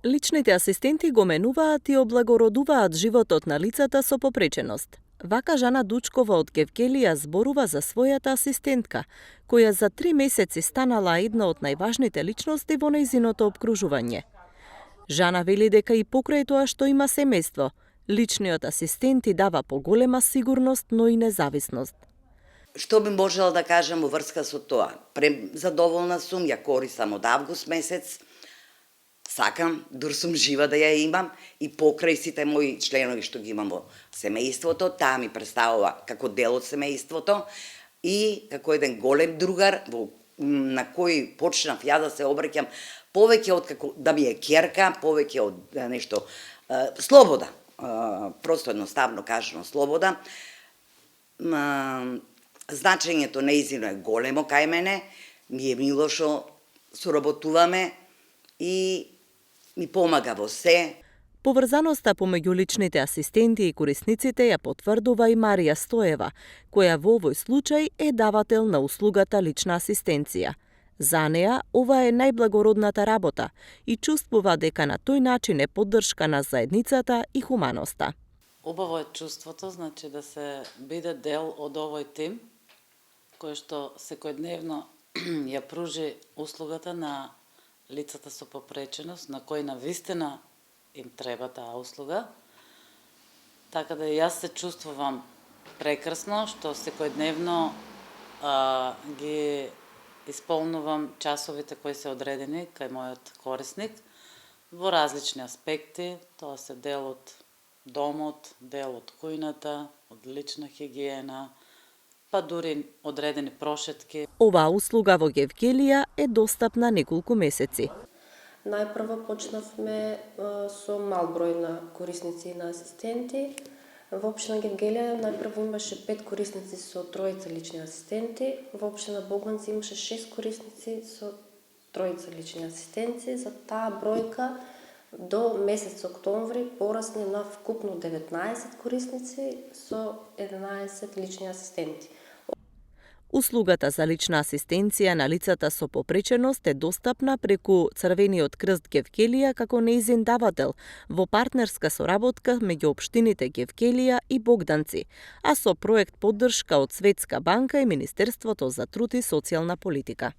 Личните асистенти го менуваат и облагородуваат животот на лицата со попреченост. Вака Жана Дучкова од Гевгелија зборува за својата асистентка, која за 3 месеци станала една од најважните личности во нејзиното обкружување. Жана вели дека и покрај тоа што има семејство, личниот асистент ти дава поголема сигурност, но и независност. Што би можела да кажам во врска со тоа? Задоволна сум, ја користам од август месец, сакам, дур сум жива да ја имам и покрај сите мои членови што ги имам во семејството, таа ми представува како дел од семејството и како еден голем другар на кој почнав ја да се обраќам повеќе од како да ми е ќерка, повеќе од нешто слобода, просто едноставно кажано слобода. Значењето нејзино е големо кај мене, ми е мило што соработуваме и ми помага во се. Поврзаноста помеѓу личните асистенти и корисниците ја потврдува и Марија Стоева, која во овој случај е давател на услугата лична асистенција. За неа, ова е најблагородната работа и чувствува дека на тој начин е поддршка на заедницата и хуманоста. Убаво е чувството, значи да се биде дел од овој тим, кој што секојдневно ја пружи услугата на лицата со попреченост, на кои навистина им треба таа услуга. Така да јас се чувствувам прекрасно, што секојдневно ги исполнувам часовите кои се одредени кај мојот корисник во различни аспекти. Тоа се дел од домот, дел од кујната, од лична хигиена, па дури одредени прошетки. Оваа услуга во Гевгелија е достапна неколку месеци. Најпрво почнавме со мал број на корисници и на асистенти. Во општина Гевгелија најпрво имаше 5 корисници со 3 лични асистенти, во општина Богманци имаше 6 корисници со 3 лични асистенти. За таа бројка до месец октомври порасне на вкупно 19 корисници со 11 лични асистенти. Услугата за лична асистенција на лицата со попреченост е достапна преку Црвениот крст Гевгелија како нејзин давател во партнерска соработка меѓу општините Гевгелија и Богданци, а со проект поддршка од Светска банка и Министерството за труд и социјална политика.